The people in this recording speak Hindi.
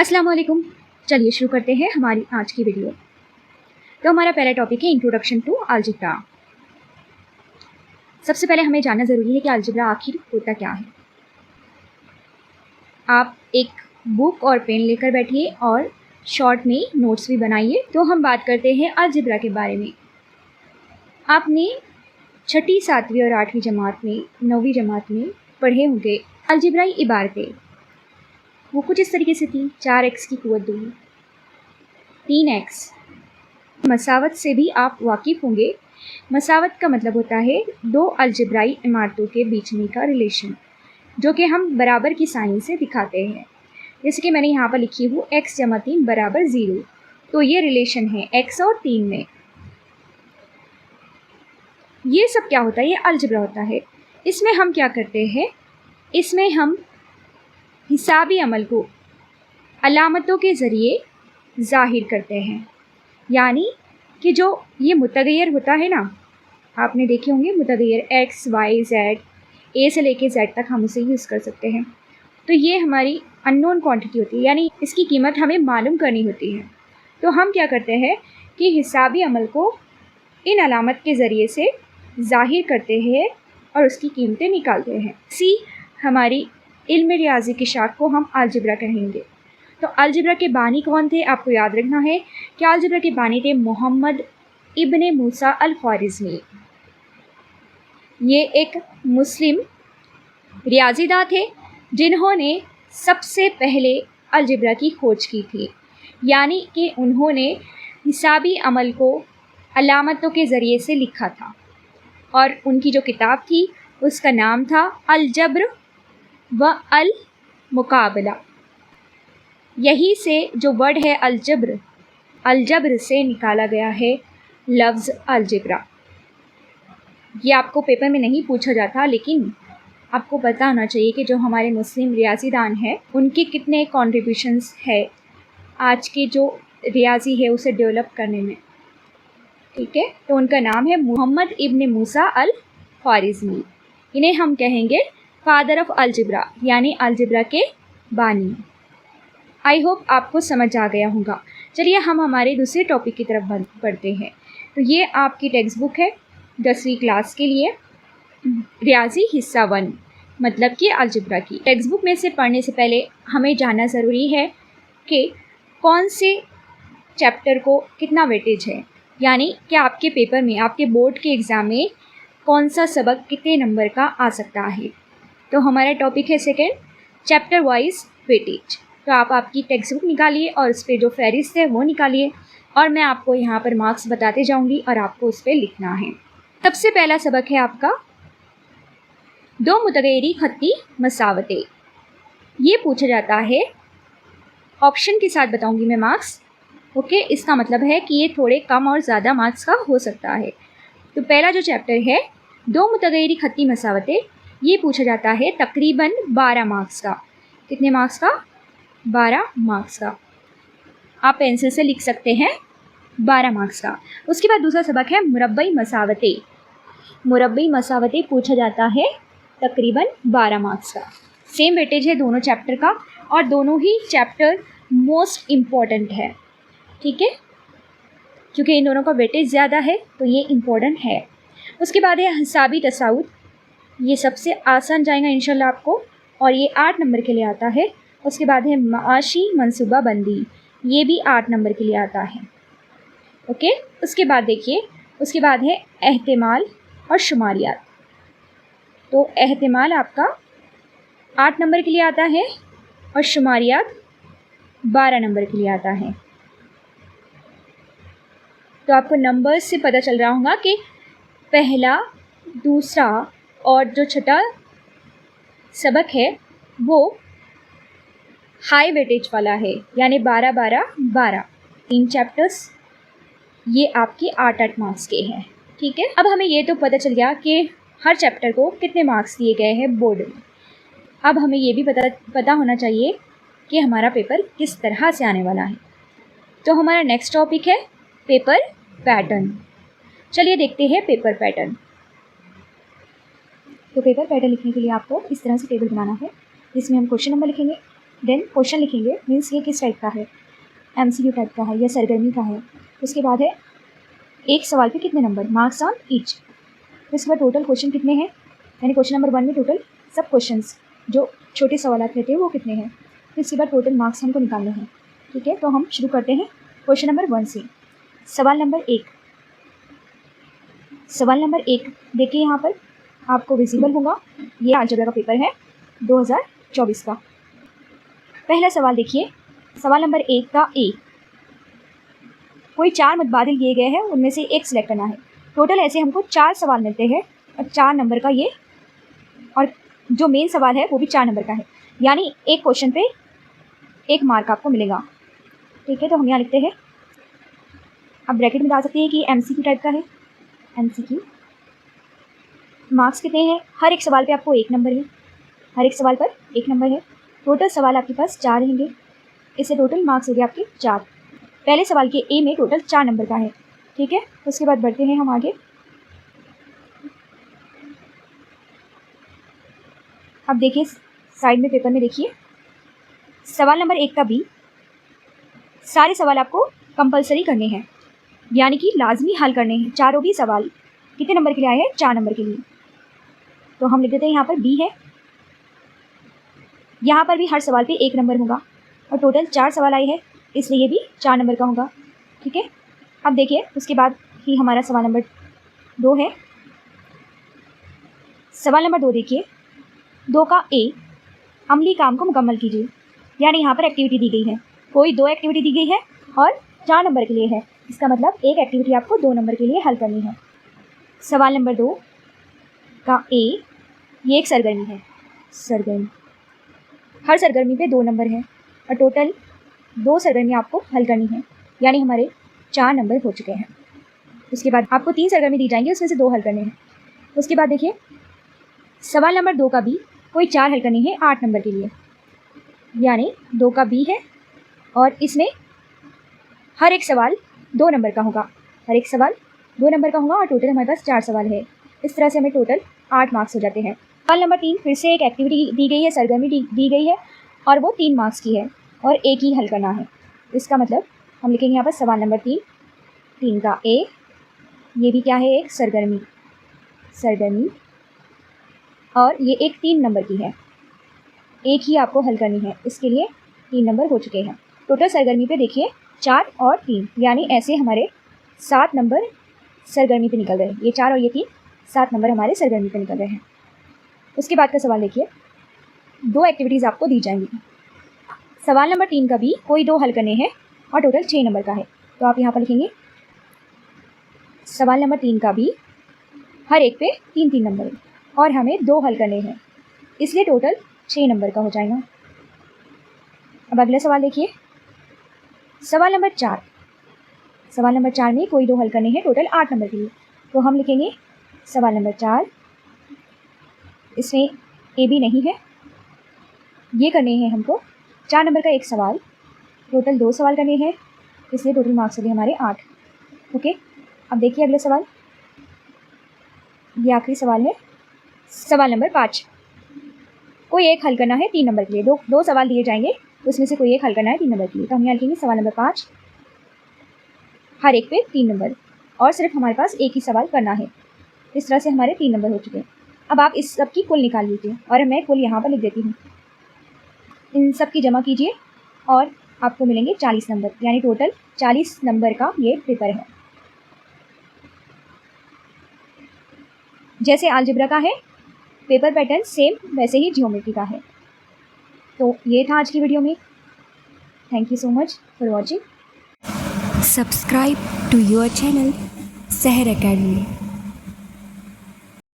अस्सलाम वालेकुम। चलिए शुरू करते हैं हमारी आज की वीडियो। तो हमारा पहला टॉपिक है इंट्रोडक्शन टू अलजेब्रा। सबसे पहले हमें जानना ज़रूरी है कि अलजेब्रा आखिर होता क्या है। आप एक बुक और पेन लेकर बैठिए और शॉर्ट में नोट्स भी बनाइए। तो हम बात करते हैं अलजेब्रा के बारे में। आपने छठी, 7वीं और 8वीं जमात में, 9वीं जमात में पढ़े होंगे अलजेब्राई इबारतें। वो कुछ इस तरीके से थी: 4x की क़ुव्वत 2, 3x। मसावत से भी आप वाकिफ़ होंगे। मसावत का मतलब होता है दो अलजेब्राई इमारतों के बीच में का रिलेशन, जो कि हम बराबर की साइन से दिखाते हैं। जैसे कि मैंने यहाँ पर लिखी हूँ x जमा 3 बराबर 0। तो ये रिलेशन है x और 3 में। ये सब क्या होता है? ये अलजेब्रा होता है। इसमें हम क्या करते हैं? इसमें हम हिसाबी अमल को अलामतों के ज़रिए ज़ाहिर करते हैं। यानी कि जो ये मुतग़य्यर होता है ना, आपने देखे होंगे मुतग़य्यर x, y, z, a से लेके z तक हम उसे यूज़ कर सकते हैं। तो ये हमारी अननोन क्वांटिटी होती है, यानी इसकी कीमत हमें मालूम करनी होती है। तो हम क्या करते हैं कि हिसाबी अमल को इन अलामत के ज़रिए से ज़ाहिर करते हैं और उसकी कीमतें निकालते हैं। इसी हमारी इल्म रियाज़ी की शाख को हम अलजेब्रा कहेंगे। तो अलजेब्रा के बानी कौन थे? आपको याद रखना है कि अलजेब्रा के बानी थे मोहम्मद इब्ने मूसा अल ख्वारिज़मी। ये एक मुस्लिम रियाज़ीदान थे जिन्होंने सबसे पहले अलजेब्रा की खोज की थी। यानी कि उन्होंने हिसाबी अमल को अलामतों के ज़रिए से लिखा था और उनकी जो किताब थी उसका नाम था अलजब्र व अल मुकाबला। यही से जो वर्ड है अलजब्र, अलजब्र से निकाला गया है लफ्ज़ अलजेब्रा। ये आपको पेपर में नहीं पूछा जाता, लेकिन आपको पता होना चाहिए कि जो हमारे मुस्लिम रियाज़ीदान हैं उनके कितने कॉन्ट्रीब्यूशंस है आज के जो रियाज़ी है उसे डेवलप करने में। ठीक है, तो उनका नाम है मोहम्मद इब्ने मूसा अल ख्वारिज़मी। इन्हें हम कहेंगे फादर ऑफ अलजेब्रा, यानी अलजेब्रा के बानी। आई होप आपको समझ आ गया होगा। चलिए हम हमारे दूसरे टॉपिक की तरफ बढ़ते हैं। तो ये आपकी टेक्स्ट बुक है 10वीं क्लास के लिए, रियाज़ी हिस्सा 1, मतलब कि अलजेब्रा की। टेक्स्ट बुक में से पढ़ने से पहले हमें जानना ज़रूरी है कि कौन से चैप्टर को कितना वेटेज है, यानी कि आपके पेपर में, आपके बोर्ड के एग्ज़ाम में कौन सा सबक कितने नंबर का आ सकता है। तो हमारा टॉपिक है सेकेंड, चैप्टर वाइज वेटेज। तो आप आपकी टेक्स्ट बुक निकालिए और उस पर जो फहरिस्त है वो निकालिए और मैं आपको यहाँ पर मार्क्स बताते जाऊँगी और आपको उस पर लिखना है। सबसे पहला सबक है आपका दो मुतग़य्यरी खत्ती मसावतें। ये पूछा जाता है, ऑप्शन के साथ बताऊँगी मैं मार्क्स। ओके, इसका मतलब है कि ये थोड़े कम और ज़्यादा मार्क्स का हो सकता है। तो पहला जो चैप्टर है दो मुतग़य्यरी खत्ती मसावतें, ये पूछा जाता है तकरीबन 12 मार्क्स का। कितने मार्क्स का? 12 मार्क्स का। आप पेंसिल से लिख सकते हैं 12 मार्क्स का। उसके बाद दूसरा सबक है मुरब्बई मसावतें। मुरब्बई मसावतें पूछा जाता है तकरीबन 12 मार्क्स का। सेम वेटेज है दोनों चैप्टर का और दोनों ही चैप्टर मोस्ट इम्पॉर्टेंट है। ठीक है, क्योंकि इन दोनों का वेटेज ज़्यादा है तो ये इम्पॉर्टेंट है। उसके बाद है हिसाबी तसाउद। ये सबसे आसान जाएगा इंशाल्लाह आपको और ये 8 नंबर के लिए आता है। उसके बाद है माशी मनसूबा बंदी, ये भी 8 नंबर के लिए आता है। ओके, उसके बाद देखिए, उसके बाद है एहतिमाल और शुमारियात। तो एहतिमाल आपका 8 नंबर के लिए आता है और शुमारियात 12 नंबर के लिए आता है। तो आपको नंबर्स से पता चल रहा होगा कि पहला, दूसरा और जो छठा सबक है वो हाई वेटेज वाला है, यानी 12 12 12। 3 चैप्टर्स ये आपके 8-8 मार्क्स के हैं। ठीक है, अब हमें ये तो पता चल गया कि हर चैप्टर को कितने मार्क्स दिए गए हैं बोर्ड में। अब हमें ये भी पता होना चाहिए कि हमारा पेपर किस तरह से आने वाला है। तो हमारा नेक्स्ट टॉपिक है पेपर पैटर्न। चलिए देखते हैं पेपर पैटर्न। तो पेपर पैटर्न लिखने के लिए आपको इस तरह से टेबल बनाना है जिसमें हम क्वेश्चन नंबर लिखेंगे, देन क्वेश्चन लिखेंगे, मीन्स ये किस टाइप का है, MCQ टाइप का है या सरगर्मी का है। उसके बाद है एक सवाल पे कितने नंबर, मार्क्स ऑन ईच। इसके बाद टोटल क्वेश्चन कितने हैं, यानी क्वेश्चन नंबर 1 में टोटल सब क्वेश्चंस जो छोटे सवाल रहते हैं वो कितने हैं। फिर इसके बाद टोटल मार्क्स हमको निकालने हैं। ठीक है, तो हम शुरू करते हैं क्वेश्चन नंबर 1 से। सवाल नंबर 1 देखिए यहाँ पर आपको विजिबल होगा, ये अलजेब्रा का पेपर है 2024 का। पहला सवाल देखिए, सवाल नंबर 1 का ए, कोई 4 मुतबादिल दिए गए हैं, उनमें से एक सिलेक्ट करना है। टोटल ऐसे हमको 4 सवाल मिलते हैं और 4 नंबर का ये, और जो मेन सवाल है वो भी 4 नंबर का है, यानी एक क्वेश्चन पे 1 मार्क आपको मिलेगा। ठीक है, तो हम यहाँ लिखते हैं, अब ब्रैकेट में डाल सकते हैं कि MCQ टाइप का है। MCQ मार्क्स कितने हैं, हर एक सवाल पे आपको 1 नंबर है, हर एक सवाल पर 1 नंबर है। टोटल सवाल आपके पास 4 रहेंगे, इससे टोटल मार्क्स हो गए आपके 4। पहले सवाल के ए में टोटल 4 नंबर का है। ठीक है, उसके बाद बढ़ते हैं हम आगे। अब देखिए साइड में पेपर में देखिए, सवाल नंबर 1 का बी, सारे सवाल आपको कंपलसरी करने हैं, यानी कि लाजमी हल करने हैं। चारों भी सवाल कितने नंबर के लिए आए हैं, 4 नंबर के लिए। तो हम लिख देते हैं यहाँ पर बी है, यहाँ पर भी हर सवाल पे 1 नंबर होगा और टोटल 4 सवाल आए हैं, इसलिए ये भी 4 नंबर का होगा। ठीक है, अब देखिए उसके बाद ही हमारा सवाल नंबर 2 है। सवाल नंबर 2 देखिए, 2 का ए, अमली काम को मुकम्मल कीजिए, यानी यहाँ पर एक्टिविटी दी गई है, कोई 2 एक्टिविटी दी गई है और 4 नंबर के लिए है, इसका मतलब एक एक्टिविटी आपको 2 नंबर के लिए हल करनी है। सवाल नंबर 2 का ए, ये एक सरगर्मी है, सरगर्मी, हर सरगर्मी पे 2 नंबर है और टोटल 2 सरगर्मी आपको हल करनी है, यानी हमारे 4 नंबर हो चुके हैं। उसके बाद आपको 3 सरगर्मी दी जाएंगी, उसमें से 2 हल करने हैं। उसके बाद देखिए सवाल नंबर 2 का बी, कोई 4 हल करने हैं 8 नंबर के लिए, यानी 2 का बी है और इसमें हर एक सवाल 2 नंबर का होगा, हर एक सवाल 2 नंबर का होगा और टोटल हमारे पास 4 सवाल है। इस तरह से हमें टोटल 8 मार्क्स हो जाते हैं। सवाल नंबर 3 फिर से एक एक्टिविटी दी गई है, सरगर्मी दी गई है और वो 3 मार्क्स की है और एक ही हल करना है। इसका मतलब हम लिखेंगे यहाँ पर सवाल नंबर 3 का ए, ये भी क्या है, एक सरगर्मी, सरगर्मी, और ये एक 3 नंबर की है, एक ही आपको हल करनी है, इसके लिए 3 नंबर हो चुके हैं। टोटल सरगर्मी पे देखिए 4 और 3, यानी ऐसे हमारे 7 नंबर सरगर्मी पे निकल रहे हैं, ये 4 और ये 3, 7 नंबर हमारे सरगर्मी पे निकल रहे हैं। उसके बाद का सवाल देखिए, 2 एक्टिविटीज़ आपको दी जाएंगी। सवाल नंबर 3 का भी कोई 2 हल करने हैं और टोटल 6 नंबर का है, तो आप यहाँ पर लिखेंगे सवाल नंबर 3 का भी हर एक पे 3-3 नंबर है और हमें 2 हल करने हैं, इसलिए टोटल 6 नंबर का हो जाएगा। अब अगला सवाल देखिए, सवाल नंबर 4, सवाल नंबर 4 में कोई 2 हल करने हैं, टोटल 8 नंबर के लिए, तो हम लिखेंगे सवाल नंबर 4, इसमें ए बी नहीं है, ये करने हैं हमको 4 नंबर का एक सवाल, टोटल 2 सवाल करने हैं, इसलिए टोटल मार्क्स हो गए हमारे 8। ओके, अब देखिए अगला सवाल, ये आखिरी सवाल है, सवाल नंबर 5, कोई एक हल करना है 3 नंबर के लिए, दो सवाल दिए जाएंगे, उसमें से कोई एक हल करना है 3 नंबर के लिए, तो हम यहाँ लिखेंगे सवाल नंबर 5, हर एक पे 3 नंबर और सिर्फ हमारे पास एक ही सवाल करना है। इस तरह से हमारे 3 नंबर हो चुके हैं। अब आप इस सब की कुल निकाल लीजिए और मैं कुल यहाँ पर लिख देती हूँ, इन सब की जमा कीजिए और आपको मिलेंगे 40 नंबर, यानी टोटल 40 नंबर का ये पेपर है। जैसे अलजेब्रा का है पेपर पैटर्न, सेम वैसे ही ज्योमेट्री का है। तो ये था आज की वीडियो में। Thank you so much for watching. Subscribe to your channel Seher Academy.